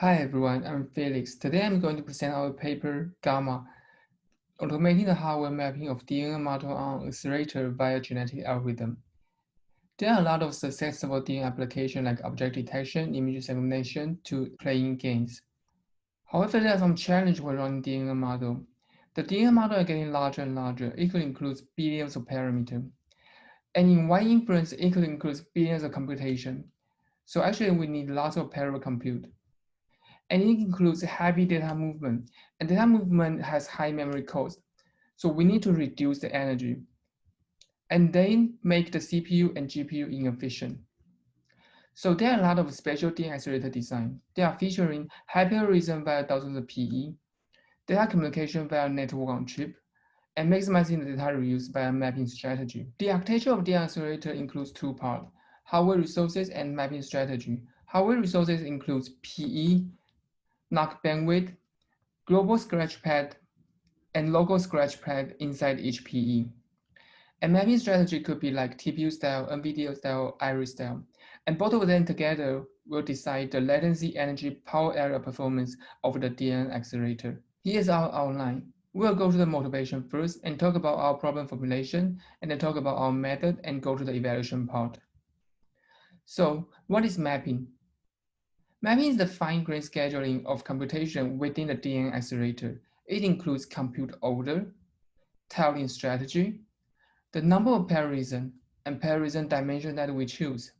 Hi everyone, I'm Felix. Today I'm going to present our paper, Gamma, Automating the Hardware Mapping of DNN Model on Accelerator via Genetic Algorithm. There are a lot of successful DNN applications like object detection, image examination, to playing games. However, there are some challenges when running DNN model. The DNN model are getting larger and larger. It could include billions of parameters. And in one inference, it could include billions of computation. So actually, we need lots of parallel compute. And it includes heavy data movement, and data movement has high memory cost. So we need to reduce the energy and then make the CPU and GPU inefficient. So there are a lot of spatial DNN accelerator design. They are featuring hyperreason via thousands of PE, data communication via network on chip, and maximizing the data reuse via mapping strategy. The architecture of DNN accelerator includes two parts, hardware resources and mapping strategy. Hardware resources includes PE, NUC bandwidth, global scratchpad, and local scratchpad inside each PE. A mapping strategy could be like TPU style, NVDLA style, Iris style, and both of them together will decide the latency, energy, power area performance of the DNN accelerator. Here's our outline. We'll go to the motivation first and talk about our problem formulation, and then talk about our method and go to the evaluation part. So what is mapping? Mapping is the fine-grained scheduling of computation within the DNN accelerator. It includes compute order, tiling strategy, the number of parallelism, and parallelism dimension that we choose.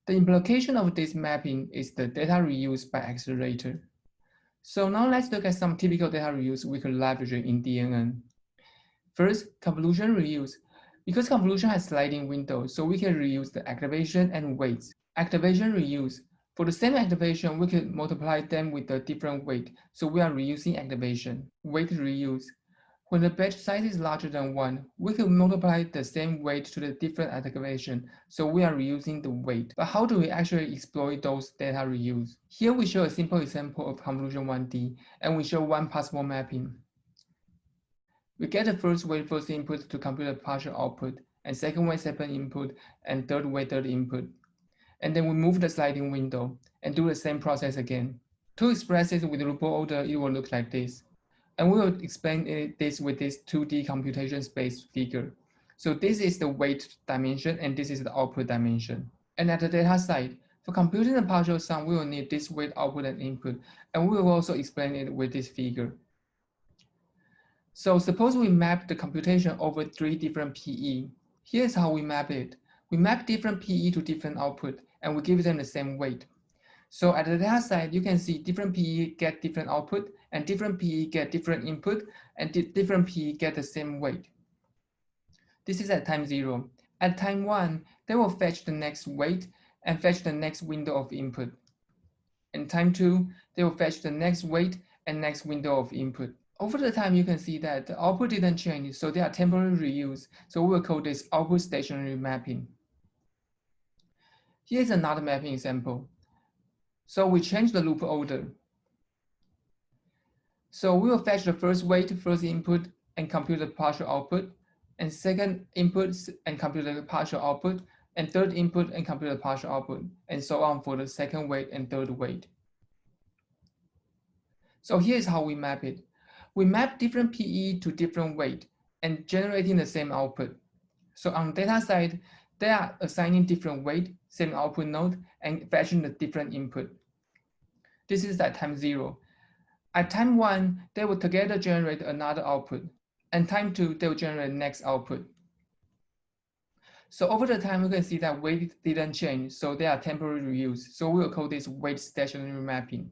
The implication of this mapping is the data reuse by accelerator. So now let's look at some typical data reuse we could leverage in DNN. First, convolution reuse. Because convolution has sliding windows, so we can reuse the activation and weights. Activation reuse. For the same activation, we can multiply them with a different weight, so we are reusing activation. Weight reuse. When the batch size is larger than 1, we can multiply the same weight to the different activation, so we are reusing the weight. But how do we actually exploit those data reuse? Here we show a simple example of convolution 1D, and we show one possible mapping. We get the first weight first input to compute a partial output, and second weight second input, and third weight third input. And then we move the sliding window and do the same process again. To express it with Looper order, it will look like this. And we will explain this with this 2D computation space figure. So this is the weight dimension, and this is the output dimension. And at the data side, for computing the partial sum, we will need this weight output and input, and we will also explain it with this figure. So suppose we map the computation over 3 different PE. Here's how we map it. We map different PE to different output, and we give them the same weight. So at the data side, you can see different PE get different output, and different PE get different input, and different PE get the same weight. This is at time 0. At time 1, they will fetch the next weight and fetch the next window of input. And time 2, they will fetch the next weight and next window of input. Over the time, you can see that the output didn't change, so they are temporary reuse. So we will call this output stationary mapping. Here's another mapping example. So we change the loop order. So we will fetch the first weight, first input, and compute the partial output, and second input and compute the partial output, and third input and compute the partial output, and so on for the second weight and third weight. So here's how we map it. We map different PE to different weight and generating the same output. So on data side, they are assigning different weight, same output node, and fetching the different input. This is at time 0. At time 1, they will together generate another output. And time 2, they will generate next output. So over the time, we can see that weight didn't change, so they are temporary reuse. So we will call this weight stationary mapping.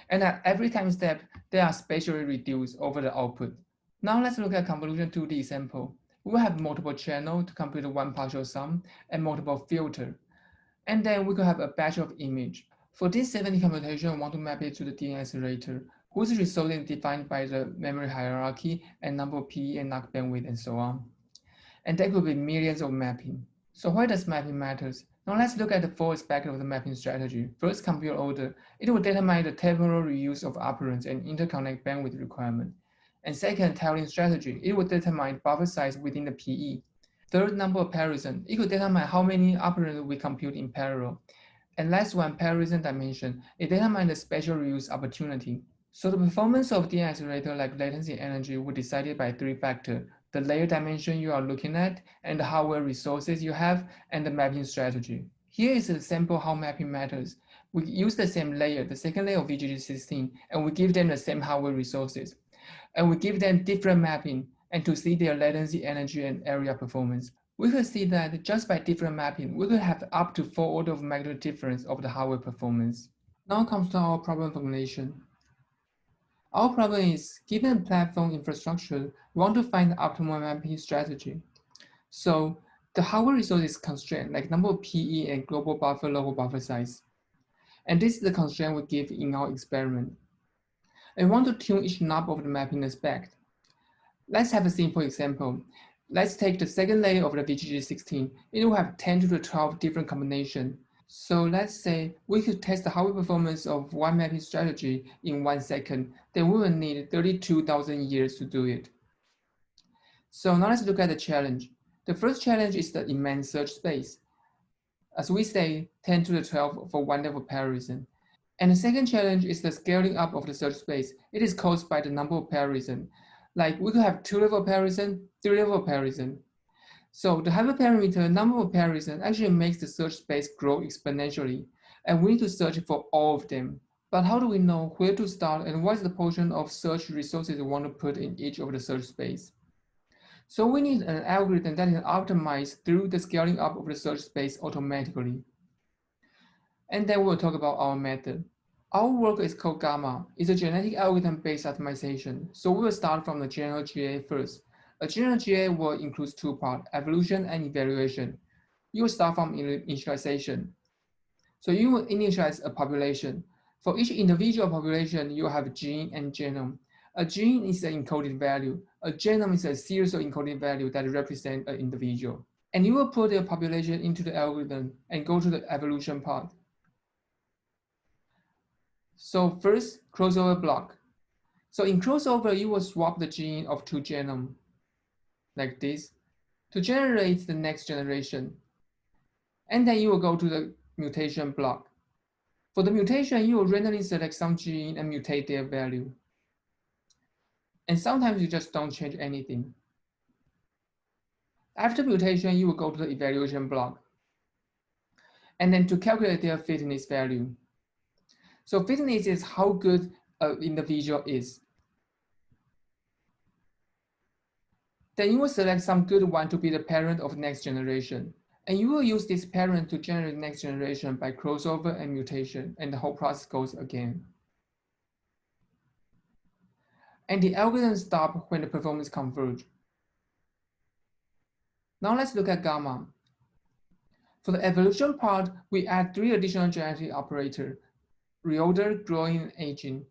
And at every time step, they are spatially reduced over the output. Now let's look at convolution 2D example. We will have multiple channels to compute one partial sum and multiple filter. And then we could have a batch of image. For this 7D computation, we want to map it to the DNN accelerator, whose result is defined by the memory hierarchy and number of PE and NUC bandwidth and so on. And there could be millions of mapping. So why does mapping matters? Now let's look at the 4 aspects of the mapping strategy. First, compute order. It will determine the temporal reuse of operands and interconnect bandwidth requirement. And second, tiling strategy. It will determine buffer size within the PE. Third, number of parallelism. It will determine how many operands we compute in parallel. And last one, parallelism dimension. It determines the spatial reuse opportunity. So the performance of DNN accelerator like latency and energy will be decided by three factors: the layer dimension you are looking at, and the hardware resources you have, and the mapping strategy. Here is a sample how mapping matters. We use the same layer, the second layer of VGG16, and we give them the same hardware resources. And we give them different mapping and to see their latency, energy, and area performance. We could see that just by different mapping, we could have up to 4 orders of magnitude difference of the hardware performance. Now comes to our problem formulation. Our problem is, given platform infrastructure, we want to find the optimal mapping strategy. So the hardware resource is constrained, like number of PE and global buffer, local buffer size. And this is the constraint we give in our experiment. And we want to tune each knob of the mapping aspect. Let's have a simple example. Let's take the second layer of the VGG16. It will have 10 to the 12 different combinations. So let's say we could test the hardware performance of one mapping strategy in 1 second. Then we will need 32,000 years to do it. So now let's look at the challenge. The first challenge is the immense search space. As we say, 10 to the 12 for one level parallelism. And the second challenge is the scaling up of the search space. It is caused by the number of parallelism. Like we could have 2-level parallelism, 3-level parallelism. So the hyperparameter number of parallelism actually makes the search space grow exponentially, and we need to search for all of them. But how do we know where to start and what is the portion of search resources we want to put in each of the search space? So we need an algorithm that is optimized through the scaling up of the search space automatically. And then we'll talk about our method. Our work is called Gamma. It's a genetic algorithm-based optimization. So we will start from the general GA first. A general GA will include 2 parts, evolution and evaluation. You will start from initialization. So you will initialize a population. For each individual population, you have a gene and genome. A gene is an encoded value. A genome is a series of encoded values that represent an individual. And you will put the population into the algorithm and go to the evolution part. So first, crossover block. So in crossover, you will swap the gene of 2 genomes, like this, to generate the next generation. And then you will go to the mutation block. For the mutation, you will randomly select some gene and mutate their value. And sometimes you just don't change anything. After mutation, you will go to the evaluation block. And then to calculate their fitness value. So fitness is how good an individual is. Then you will select some good one to be the parent of next generation. And you will use this parent to generate next generation by crossover and mutation, and the whole process goes again. And the algorithm stops when the performance converge. Now let's look at Gamma. For the evolution part, we add 3 additional genetic operators: reorder, growing, and aging.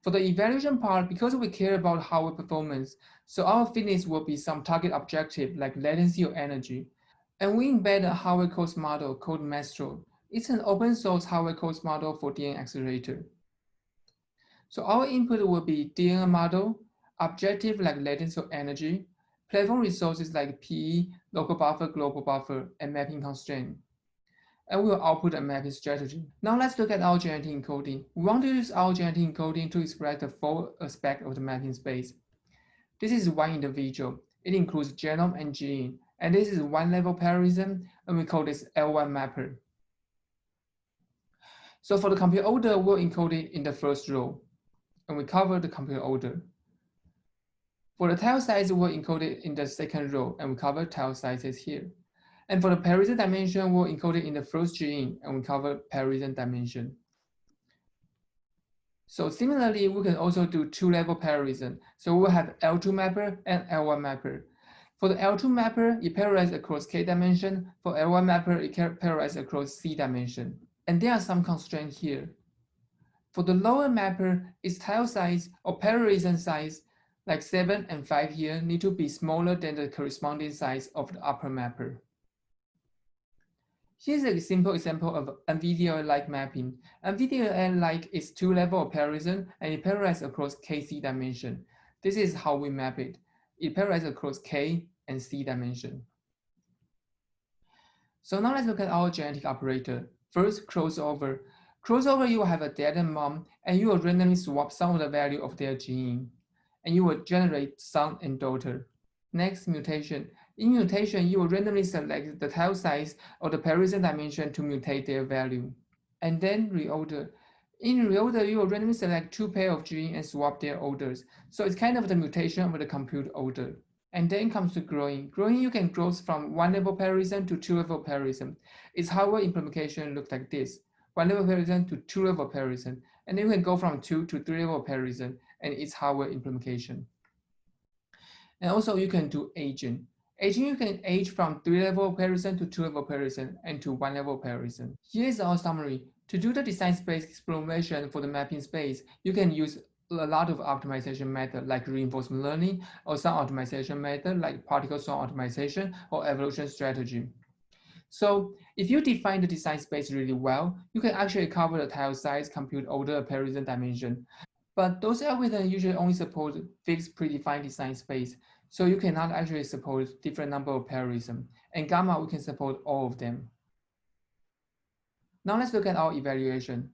For the evaluation part, because we care about hardware performance, so our fitness will be some target objective like latency or energy. And we embed a hardware cost model called Maestro. It's an open source hardware cost model for DNN accelerator. So our input will be DNN model, objective like latency or energy, platform resources like PE, local buffer, global buffer, and mapping constraint. And we will output a mapping strategy. Now let's look at our genetic encoding. We want to use our genetic encoding to express the full aspect of the mapping space. This is one individual. It includes genome and gene. And this is 1-level parallelism, and we call this L1 mapper. So for the compute order, we'll encode it in the first row, and we cover the compute order. For the tile size, we'll encode it in the second row, and we cover tile sizes here. And for the parallelism dimension, we'll encode it in the first gene, and we cover parallelism dimension. So similarly, we can also do 2-level parallelism. So we'll have L2 mapper and L1 mapper. For the L2 mapper, it parallels across K dimension. For L1 mapper, it parallels across C dimension. And there are some constraints here. For the lower mapper, its tile size or parallelism size, like 7 and 5 here, need to be smaller than the corresponding size of the upper mapper. Here's a simple example of NVDLA-like mapping. NVDLA-like is 2-level parallelism, and it parallels across KC dimension. This is how we map it. It parallels across K and C dimension. So now let's look at our genetic operator. First, crossover. Crossover, you will have a dad and mom, and you will randomly swap some of the value of their gene, and you will generate son and daughter. Next, mutation. In mutation, you will randomly select the tail size or the parison dimension to mutate their value. And then reorder. In reorder, you will randomly select two pair of genes and swap their orders. So it's kind of the mutation of the compute order. And then comes to growing. Growing, you can grow from one level parison to two level parison. Its hardware implementation looks like this. One level parison to two level parison. And then you can go from two to three level parison and its hardware implementation. And also you can do aging. Aging, you can age from 3-level parison to 2-level parison and to 1-level parison. Here is our summary. To do the design space exploration for the mapping space, you can use a lot of optimization method like reinforcement learning or some optimization method like particle swarm optimization or evolution strategy. So if you define the design space really well, you can actually cover the tile size, compute order, parison dimension. But those algorithms usually only support fixed predefined design space, so you cannot actually support different number of parallelism. And Gamma, we can support all of them. Now let's look at our evaluation.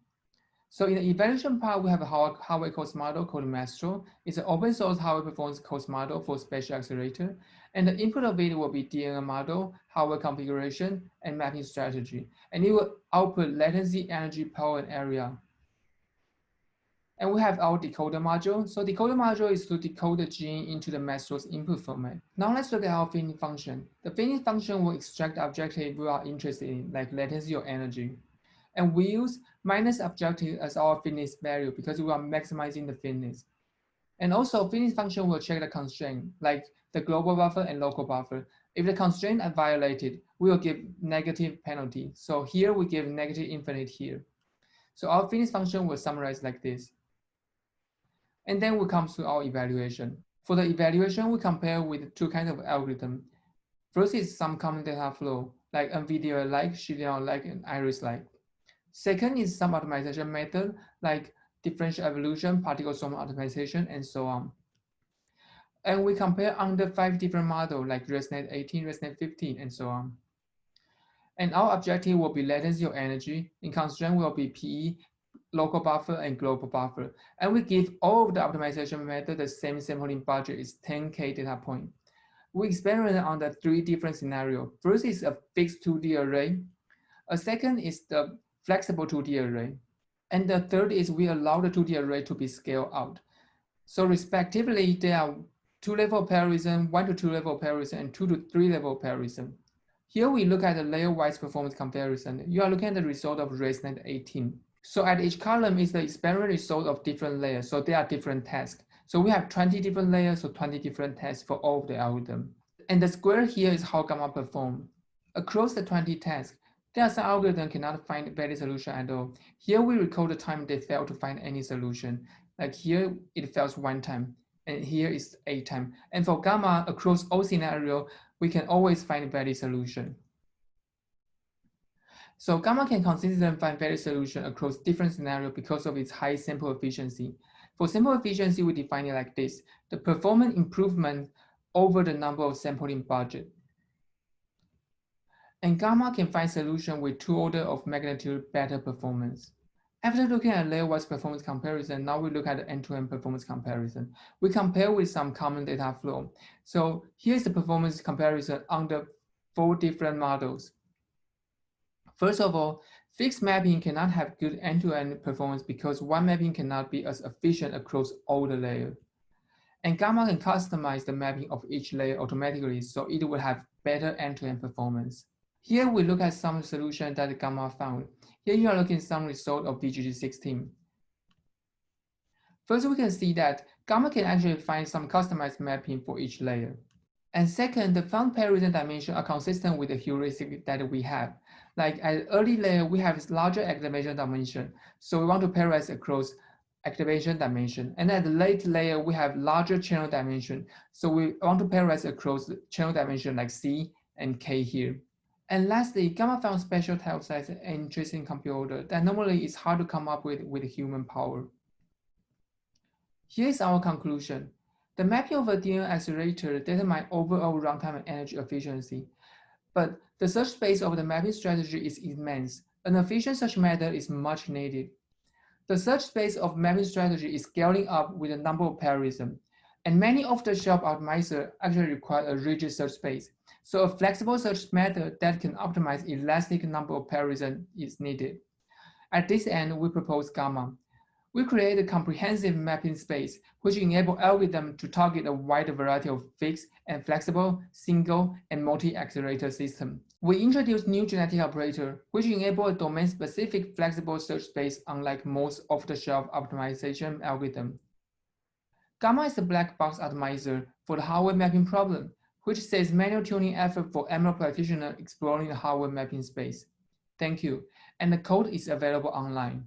So in the evaluation part, we have a hardware cost model called Maestro. It's an open source hardware performance cost model for spatial accelerator. And the input of it will be DNN model, hardware configuration, and mapping strategy. And it will output latency, energy, power, and area. And we have our decoder module. So decoder module is to decode the gene into the Maestro's input format. Now let's look at our fitting function. The fitting function will extract the objective we are interested in, like latency or energy. And we use minus objective as our fitness value because we are maximizing the fitness. And also fitness function will check the constraint, like the global buffer and local buffer. If the constraints are violated, we will give negative penalty. So here we give negative infinite here. So our fitness function will summarize like this. And then we come to our evaluation. For the evaluation, we compare with two kinds of algorithm. First is some common data flow, like NVDLA-like, like and Iris-like. Second is some optimization method, like differential evolution, particle swarm optimization, and so on. And we compare under 5 different models, like ResNet 18, ResNet 15, and so on. And our objective will be latency or energy, and constraint will be PE, local buffer, and global buffer. And we give all of the optimization method the same sampling budget is 10K data point. We experiment on the 3 different scenarios. First is a fixed 2D array. A second is the flexible 2D array. And the third is we allow the 2D array to be scaled out. So respectively, there are 2-level parallelism, 1 to 2-level parallelism, and 2 to 3-level parallelism. Here we look at the layer-wise performance comparison. You are looking at the result of ResNet 18. So at each column is the experiment result of different layers. So there are different tasks. So we have 20 different layers, so 20 different tests for all of the algorithm. And the square here is how Gamma perform. Across the 20 tasks, there are some algorithms cannot find valid solution at all. Here we record the time they fail to find any solution. Like here, it fails 1 time, and here is 8 times. And for Gamma, across all scenarios, we can always find a valid solution. So Gamma can consistently find valid solution across different scenarios because of its high sample efficiency. For sample efficiency, we define it like this: the performance improvement over the number of sampling budget. And Gamma can find solution with 2 orders of magnitude better performance. After looking at layer-wise performance comparison, now we look at the end-to-end performance comparison. We compare with some common data flow. So here's the performance comparison under 4 different models. First of all, fixed mapping cannot have good end-to-end performance because one mapping cannot be as efficient across all the layers. And Gamma can customize the mapping of each layer automatically, so it will have better end-to-end performance. Here we look at some solution that Gamma found. Here you are looking at some result of VGG16. First, we can see that Gamma can actually find some customized mapping for each layer. And second, the found parallelism dimension are consistent with the heuristic that we have. Like at early layer, we have larger activation dimension. So we want to parallelize across activation dimension. And at the late layer, we have larger channel dimension. So we want to parallelize across channel dimension like C and K here. And lastly, Gamma found spatial tile size and interesting compute order that normally is hard to come up with human power. Here's our conclusion. The mapping of a DNN accelerator determines overall runtime and energy efficiency, but the search space of the mapping strategy is immense. An efficient search method is much needed. The search space of mapping strategy is scaling up with the number of parallelism, and many off-the-shelf optimizers actually require a rigid search space. So a flexible search method that can optimize elastic number of parallelism is needed. At this end, we propose Gamma. We create a comprehensive mapping space, which enables algorithms to target a wide variety of fixed and flexible, single, and multi-accelerator systems. We introduce new genetic operator, which enable a domain-specific flexible search space unlike most off-the-shelf optimization algorithms. Gamma is a black box optimizer for the hardware mapping problem, which saves manual tuning effort for ML practitioners exploring the hardware mapping space. Thank you, and the code is available online.